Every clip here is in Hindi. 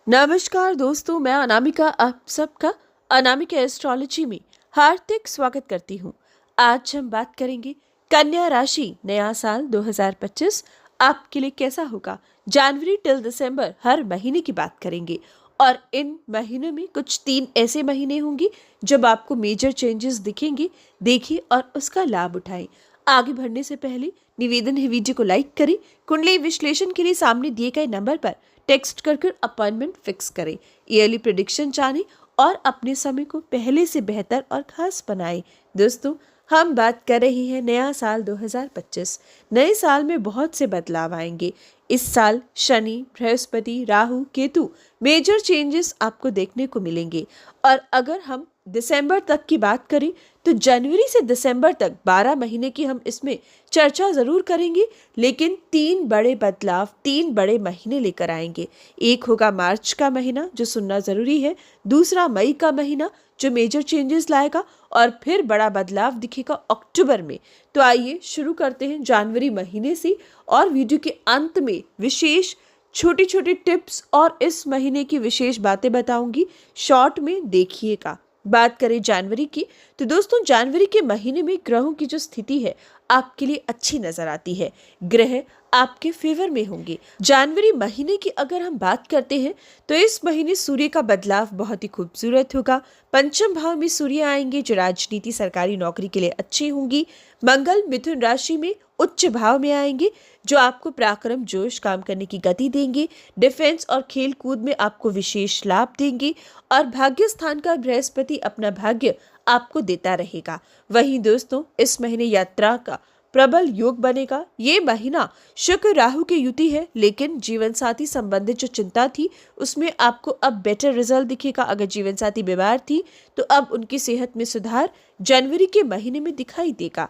नमस्कार दोस्तों, मैं अनामिका आप सबका अनामिका एस्ट्रोलॉजी में हार्दिक स्वागत करती हूँ। आज हम बात करेंगे कन्या राशि नया साल 2025 आपके लिए कैसा होगा। जनवरी टिल दिसंबर हर महीने की बात करेंगे और इन महीनों में कुछ 3 ऐसे महीने होंगे जब आपको मेजर चेंजेस दिखेंगे। देखिए और उसका लाभ उठाएं। आगे बढ़ने से पहले निवेदन है, वीडियो को लाइक करें। कुंडली विश्लेषण के लिए सामने दिए गए नंबर पर टेक्स्ट कर अपॉइंटमेंट फिक्स करें। ईयरली प्रेडिक्शन जानें और अपने समय को पहले से बेहतर और खास बनाएं। दोस्तों, हम बात कर रहे हैं नया साल 2025। नए साल में बहुत से बदलाव आएंगे। इस साल शनि, बृहस्पति, राहु, केतु मेजर चेंजेस आपको देखने को मिलेंगे। और अगर हम दिसंबर तक की बात करें तो जनवरी से दिसंबर तक 12 महीने की हम इसमें चर्चा जरूर करेंगे, लेकिन 3 बड़े बदलाव 3 बड़े महीने लेकर आएंगे। एक होगा मार्च का महीना जो सुनना जरूरी है, दूसरा मई का महीना जो मेजर चेंजेस लाएगा और फिर बड़ा बदलाव दिखेगा अक्टूबर में। तो आइए शुरू करते हैं जनवरी महीने से और वीडियो के अंत में विशेष छोटी छोटी टिप्स और इस महीने की विशेष बातें बताऊंगी। शॉर्ट में देखिएगा। बात करें जनवरी की तो दोस्तों, जनवरी के महीने में ग्रहों की जो स्थिति है आपके लिए अच्छी नजर आती है। ग्रह आपके फेवर में होंगे। जनवरी महीने की अगर हम बात करते हैं तो इस महीने सूर्य का बदलाव बहुत ही खूबसूरत होगा। पंचम भाव में सूर्य आएंगे जो राजनीति, सरकारी नौकरी के लिए अच्छी होंगी। मंगल मिथुन राशि में उच्च भाव में आएंगे जो आपको पराक्रम, जोश, काम करने की गति देंगे। डिफेंस और खेल कूद में आपको विशेष लाभ देंगे और भाग्य स्थान का बृहस्पति अपना भाग्य आपको देता रहेगा। वहीं दोस्तों, इस महीने यात्रा का प्रबल योग बनेगा। ये महीना शुक्र राहु की युति है, लेकिन जीवन साथी संबंधित जो चिंता थी उसमें आपको अब बेटर रिजल्ट दिखेगा। अगर जीवन साथी बीमार थी तो अब उनकी सेहत में सुधार जनवरी के महीने में दिखाई देगा।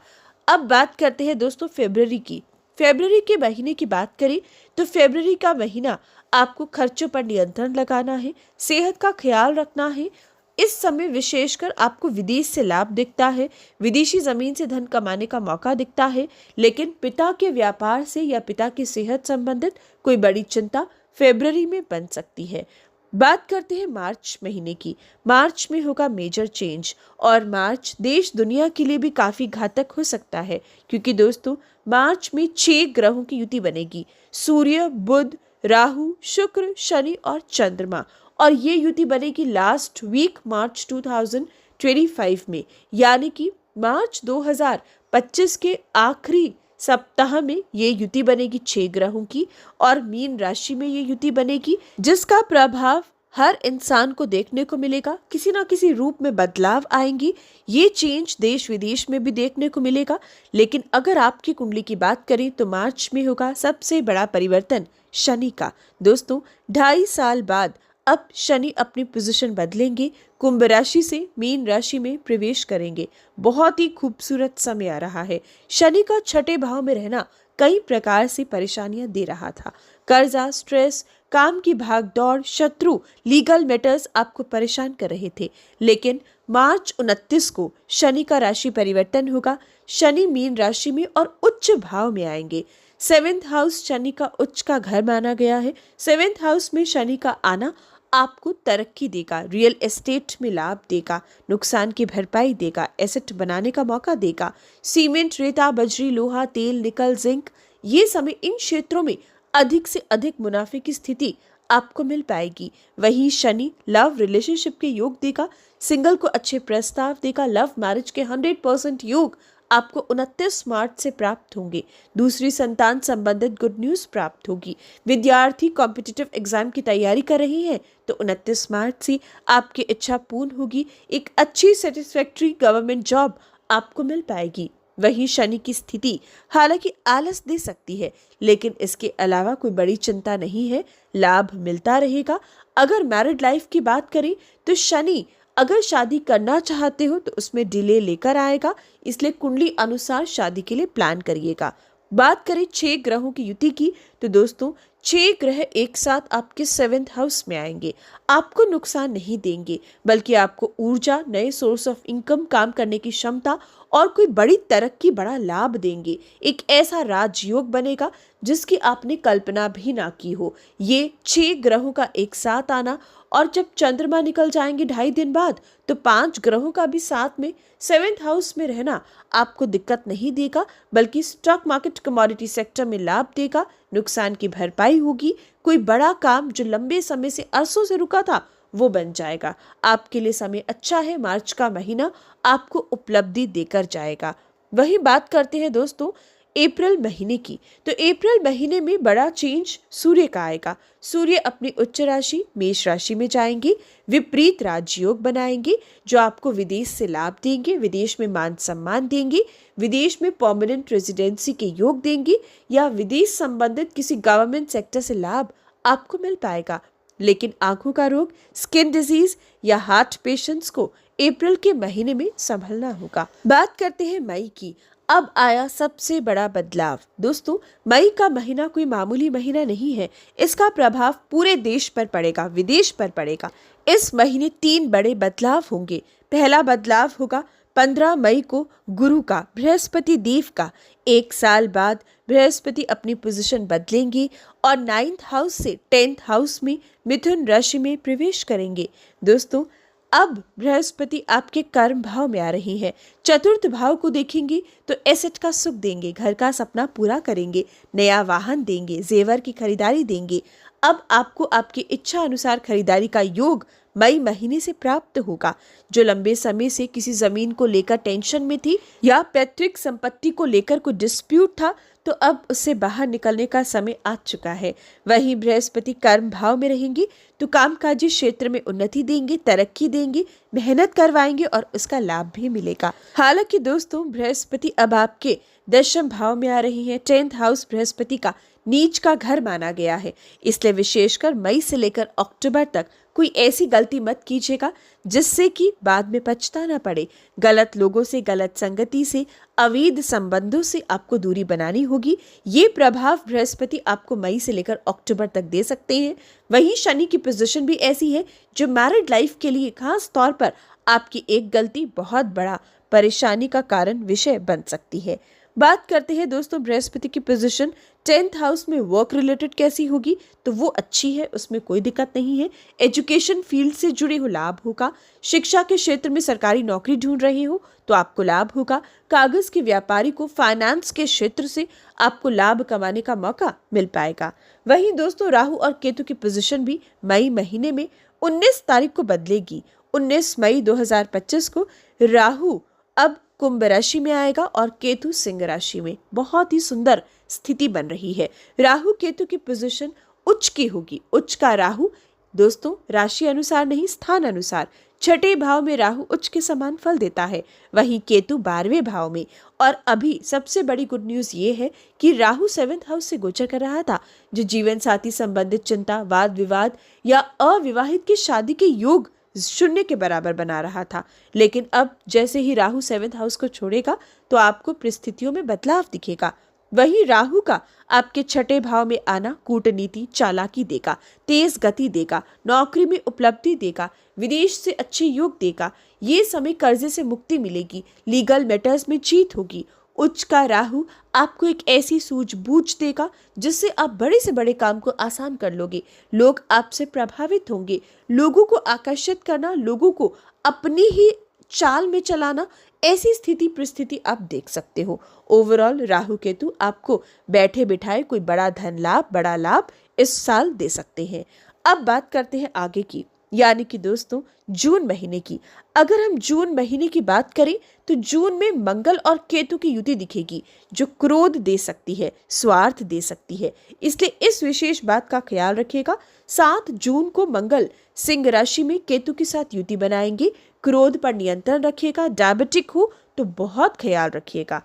अब बात करते हैं दोस्तों फरवरी की। फरवरी के महीने की बात करें तो फरवरी का महीना आपको खर्चों पर नियंत्रण लगाना है, सेहत का ख्याल रखना है। इस समय विशेषकर आपको विदेश से लाभ दिखता है, विदेशी जमीन से धन कमाने का मौका दिखता है, लेकिन पिता के व्यापार से या पिता की सेहत संबंधित कोई बड़ी चिंता फरवरी में बन सकती है। बात करते हैं मार्च महीने की। मार्च में होगा मेजर चेंज और मार्च देश दुनिया के लिए भी काफी घातक हो सकता है, क्योंकि दोस्तों मार्च में 6 ग्रहों की युति बनेगी। सूर्य, बुध, राहु, शुक्र, शनि और चंद्रमा। और ये युति बनेगी लास्ट वीक मार्च 2025 में, यानी कि मार्च 2025 के आखिरी सप्ताह में ये युति बनेगी 6 ग्रहों की और मीन राशि में ये युति बनेगी, जिसका प्रभाव हर इंसान को देखने को मिलेगा। किसी ना किसी रूप में बदलाव आएंगी। ये चेंज देश विदेश में भी देखने को मिलेगा। लेकिन अगर आपकी कुंडली की बात करें तो मार्च में होगा सबसे बड़ा परिवर्तन शनि का। दोस्तों, 2.5 साल बाद अब शनि अपनी पोजीशन बदलेंगे, कुंभ राशि से मीन राशि में प्रवेश करेंगे। बहुत ही खूबसूरत समय आ रहा है। शनि का 6ठे भाव में रहना कई प्रकार से परेशानियां दे रहा था। कर्जा, स्ट्रेस, काम की भाग दौड़, शत्रु, लीगल मैटर्स आपको परेशान कर रहे थे। लेकिन मार्च 29 को शनि का राशि परिवर्तन होगा। शनि मीन राशि में और उच्च भाव में आएंगे। 7th हाउस शनि का उच्च का घर माना गया है। 7th हाउस में शनि का आना आपको तरक्की देगा, रियल एस्टेट में लाभ देगा, नुकसान की भरपाई देगा, एसेट बनाने का मौका देगा। सीमेंट, रेता, बजरी, लोहा, तेल, निकल, जिंक, ये समय इन क्षेत्रों में अधिक से अधिक मुनाफे की स्थिति आपको मिल पाएगी। वहीं शनि लव रिलेशनशिप के योग देगा, सिंगल को अच्छे प्रस्ताव देगा, लव मैरिज के 100% योग आपको 29 मार्च से प्राप्त होंगे। दूसरी संतान संबंधित गुड न्यूज प्राप्त होगी। विद्यार्थी कॉम्पिटिटिव एग्जाम की तैयारी कर रही हैं तो 29 मार्च से आपकी इच्छा पूर्ण होगी। एक अच्छी सेटिस्फैक्ट्री गवर्नमेंट जॉब आपको मिल पाएगी। वहीं शनि की स्थिति हालांकि आलस दे सकती है, लेकिन इसके अलावा कोई बड़ी चिंता नहीं है, लाभ मिलता रहेगा। अगर मैरिड लाइफ की बात करें तो शनि अगर शादी करना चाहते हो तो उसमें डिले लेकर आएगा, इसलिए कुंडली अनुसार शादी के लिए प्लान करिएगा। बात करें 6 ग्रहों की युति की तो दोस्तों 6 ग्रह एक साथ आपके 7th हाउस में आएंगे। आपको नुकसान नहीं देंगे, बल्कि आपको ऊर्जा, नए सोर्स ऑफ इनकम, काम करने की क्षमता और कोई बड़ी तरक्की, बड़ा लाभ देंगे। एक ऐसा राजयोग बनेगा जिसकी आपने कल्पना भी ना की हो। ये 6 ग्रहों का एक साथ आना, और जब चंद्रमा निकल जाएंगे 2.5 दिन बाद, तो 5 ग्रहों का भी साथ में 7th हाउस में रहना आपको दिक्कत नहीं देगा, बल्कि स्टॉक मार्केट, कमोडिटी सेक्टर में लाभ देगा, नुकसान की भरपाई होगी। कोई बड़ा काम जो लंबे समय से, अरसों से रुका था, वो बन जाएगा। आपके लिए समय अच्छा है। मार्च का महीना आपको उपलब्धि देकर जाएगा। वही बात करते हैं दोस्तों अप्रैल महीने की। तो अप्रैल महीने में बड़ा चेंज सूर्य का आएगा। सूर्य अपनी उच्च राशि मेष राशि में जाएंगे, विपरीत राजयोग बनाएंगे जो आपको विदेश से लाभ देंगे, विदेश में मान सम्मान देंगे, विदेश में परमानेंट रेजिडेंसी के योग देंगे, या विदेश संबंधित किसी गवर्नमेंट सेक्टर से लाभ आपको मिल पाएगा। लेकिन आंखों का रोग, स्किन डिजीज या हार्ट पेशेंट्स को अप्रैल के महीने में संभलना होगा। बात करते हैं मई की। अब आया सबसे बड़ा बदलाव। दोस्तों, मई का महीना कोई मामूली महीना नहीं है। इसका प्रभाव पूरे देश पर पड़ेगा, विदेश पर पड़ेगा। इस महीने 3 बड़े बदलाव होंगे। पहला बदलाव होगा 15 मई को गुरु का, बृहस्पति देव का। 1 साल बाद बृहस्पति अपनी पोजीशन बदलेंगे और 9th हाउस से 10th हाउस में, मिथुन राशि में प्रवेश करेंगे। दोस्तों, अब बृहस्पति आपके कर्म भाव में आ रही है। 4th भाव को देखेंगे तो एसेट का सुख देंगे, घर का सपना पूरा करेंगे, नया वाहन देंगे, जेवर की खरीदारी देंगे। अब आपको आपकी इच्छा अनुसार खरीदारी का योग मई महीने से प्राप्त होगा। जो लंबे समय से किसी जमीन को लेकर टेंशन में थी या पैतृक संपत्ति को लेकर कोई डिस्प्यूट था, तो अब उससे बाहर निकलने का समय आ चुका है। वहीं बृहस्पति कर्म भाव में रहेंगे तो कामकाजी क्षेत्र में उन्नति देंगे, तरक्की देंगे, मेहनत करवाएंगे और उसका लाभ भी मिलेगा। हालांकि दोस्तों, बृहस्पति अब आपके 10th भाव में आ रही है। 10th हाउस बृहस्पति का नीच का घर माना गया है। इसलिए विशेषकर मई से लेकर अक्टूबर तक कोई ऐसी गलती मत कीजिएगा जिससे कि बाद में पछताना पड़े। गलत लोगों से, गलत संगति से, अवैध संबंधों से आपको दूरी बनानी होगी। ये प्रभाव बृहस्पति आपको मई से लेकर अक्टूबर तक दे सकते हैं। वहीं शनि की पोजीशन भी ऐसी है जो मैरिड लाइफ के लिए खास तौर पर आपकी एक गलती बहुत बड़ा परेशानी का कारण विषय बन सकती है। बात करते हैं दोस्तों बृहस्पति की पोजीशन 10th हाउस में वर्क रिलेटेड कैसी होगी, तो वो अच्छी है, उसमें कोई दिक्कत नहीं है। एजुकेशन फील्ड से जुड़े हो लाभ होगा। शिक्षा के क्षेत्र में सरकारी नौकरी ढूंढ रहे हो तो आपको लाभ होगा। कागज के व्यापारी को फाइनेंस के क्षेत्र से आपको लाभ कमाने का मौका मिल पाएगा। वहीं दोस्तों, राहु और केतु की पोजीशन भी मई महीने में 19 तारीख को बदलेगी। 19 मई 2025 को राहु अब कुंभ राशि में आएगा और केतु सिंह राशि में। बहुत ही सुंदर स्थिति बन रही है। राहु केतु की पोजीशन उच्च की होगी। उच्च का राहु दोस्तों राशि अनुसार नहीं, स्थान अनुसार। 6ठे भाव में राहु उच्च के समान फल देता है, वहीं केतु 12वें भाव में। और अभी सबसे बड़ी गुड न्यूज ये है कि राहु 7th हाउस से गोचर कर रहा था, जो जीवन साथी संबंधित चिंता, वाद विवाद या अविवाहित की शादी के योग 0 के बराबर बना रहा था। लेकिन अब जैसे ही राहु 7th हाउस को छोड़ेगा तो आपको परिस्थितियों में बदलाव दिखेगा। वहीं राहु का आपके 6ठे भाव में आना कूटनीति, चालाकी देगा, तेज गति देगा, नौकरी में उपलब्धि देगा, विदेश से अच्छे योग देगा। ये समय कर्जे से मुक्ति मिलेगी, लीगल मैटर्स में जीत होगी। उच्च का राहु आपको एक ऐसी सूझबूझ देगा जिससे आप बड़े से बड़े काम को आसान कर लोगे। लोग आपसे प्रभावित होंगे। लोगों को आकर्षित करना, लोगों को अपनी ही चाल में चलाना, ऐसी स्थिति परिस्थिति आप देख सकते हो। ओवरऑल राहु केतु आपको बैठे बिठाए कोई बड़ा धन लाभ, बड़ा लाभ इस साल दे सकते हैं। अब बात करते हैं आगे की, यानी कि दोस्तों जून महीने की। अगर हम जून महीने की बात करें तो जून में मंगल और केतु की युति दिखेगी जो क्रोध दे सकती है, स्वार्थ दे सकती है। इसलिए इस विशेष बात का ख्याल रखिएगा। 7 जून को मंगल सिंह राशि में केतु के साथ युति बनाएंगे। क्रोध पर नियंत्रण रखिएगा। डायबिटिक हो तो बहुत ख्याल रखिएगा।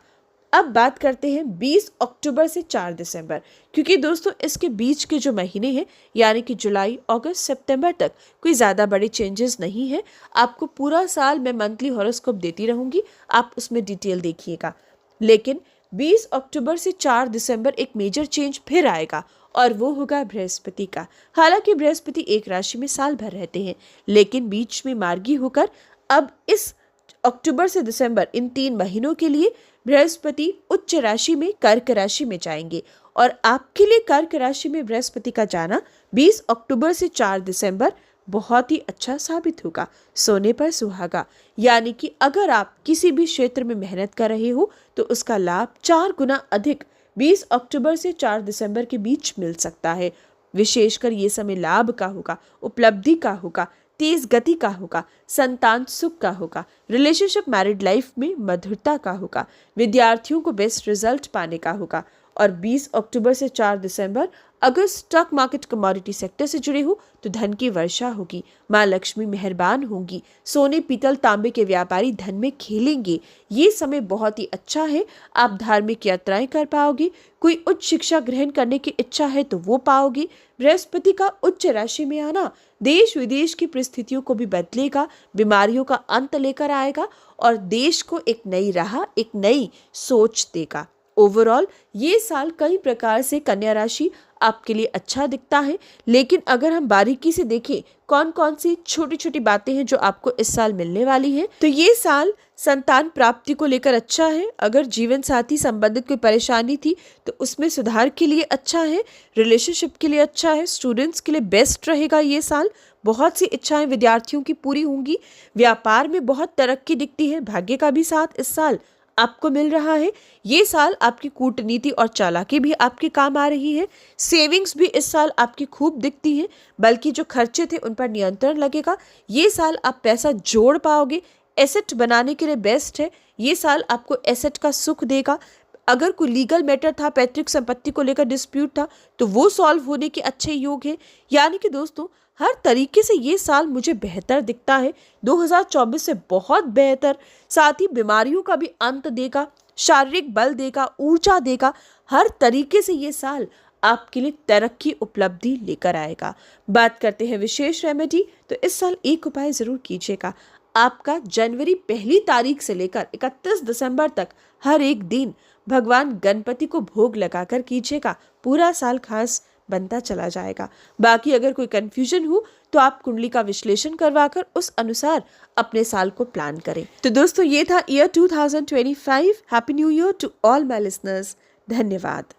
अब बात करते हैं 20 अक्टूबर से 4 दिसंबर, क्योंकि दोस्तों इसके बीच के जो महीने हैं यानी कि जुलाई, अगस्त, सितंबर तक कोई ज़्यादा बड़े चेंजेस नहीं है। आपको पूरा साल मैं मंथली हॉरोस्कोप देती रहूंगी, आप उसमें डिटेल देखिएगा। लेकिन 20 अक्टूबर से 4 दिसंबर एक मेजर चेंज फिर आएगा और वो होगा बृहस्पति का। हालांकि बृहस्पति एक राशि में साल भर रहते हैं, लेकिन बीच में मार्गी होकर अब इस अक्टूबर से दिसंबर इन 3 महीनों के लिए बृहस्पति उच्च राशि में कर्क राशि में जाएंगे और आपके लिए कर्क राशि में बृहस्पति का जाना 20 अक्टूबर से 4 दिसंबर बहुत ही अच्छा साबित होगा। सोने पर सुहागा, यानी कि अगर आप किसी भी क्षेत्र में मेहनत कर रहे हो तो उसका लाभ 4 गुना अधिक 20 अक्टूबर से 4 दिसंबर के बीच मिल सकता है। विशेषकर ये समय लाभ का होगा, उपलब्धि का होगा, तेज गति का होगा, संतान सुख का होगा, रिलेशनशिप मैरिड लाइफ में मधुरता का होगा, विद्यार्थियों को बेस्ट रिजल्ट पाने का होगा। और 20 अक्टूबर से 4 दिसंबर अगर स्टॉक मार्केट कमोडिटी सेक्टर से जुड़े हो तो धन की वर्षा होगी, माँ लक्ष्मी मेहरबान होंगी, सोने पीतल तांबे के व्यापारी धन में खेलेंगे। ये समय बहुत ही अच्छा है। आप धार्मिक यात्राएं कर पाओगे, कोई उच्च शिक्षा ग्रहण करने की इच्छा है तो वो पाओगे। बृहस्पति का उच्च राशि में आना देश विदेश की परिस्थितियों को भी बदलेगा, बीमारियों का अंत लेकर आएगा और देश को एक नई राह, एक नई सोच देगा। ओवरऑल ये साल कई प्रकार से कन्या राशि आपके लिए अच्छा दिखता है, लेकिन अगर हम बारीकी से देखें कौन कौन सी छोटी छोटी बातें हैं जो आपको इस साल मिलने वाली हैं, तो ये साल संतान प्राप्ति को लेकर अच्छा है। अगर जीवन साथी संबंधित कोई परेशानी थी तो उसमें सुधार के लिए अच्छा है, रिलेशनशिप के लिए अच्छा है, स्टूडेंट्स के लिए बेस्ट रहेगा ये साल। बहुत सी इच्छाएं विद्यार्थियों की पूरी होंगी, व्यापार में बहुत तरक्की दिखती है, भाग्य का भी साथ इस साल आपको मिल रहा है। ये साल आपकी कूटनीति और चालाकी भी आपके काम आ रही है। सेविंग्स भी इस साल आपकी खूब दिखती है, बल्कि जो खर्चे थे उन पर नियंत्रण लगेगा। ये साल आप पैसा जोड़ पाओगे, एसेट बनाने के लिए बेस्ट है। ये साल आपको एसेट का सुख देगा। अगर कोई लीगल मैटर था, पैतृक संपत्ति को लेकर डिस्प्यूट था, तो वो सॉल्व होने के अच्छे योग है। यानी कि दोस्तों हर तरीके से ये साल मुझे बेहतर दिखता है, 2024 से बहुत बेहतर। साथ ही बीमारियों का भी अंत देगा, शारीरिक बल देगा, ऊर्जा देगा। हर तरीके से ये साल आपके लिए तरक्की उपलब्धि लेकर आएगा। बात करते हैं विशेष रेमेडी, तो इस साल एक उपाय जरूर कीजिएगा। आपका जनवरी 1 तारीख से लेकर 31 दिसंबर तक हर एक दिन भगवान गणपति को भोग लगाकर कीजिएगा। पूरा साल खास बनता चला जाएगा। बाकी अगर कोई कंफ्यूजन हो तो आप कुंडली का विश्लेषण करवाकर उस अनुसार अपने साल को प्लान करें। तो दोस्तों ये था year 2025। Happy new year to all my listeners. धन्यवाद।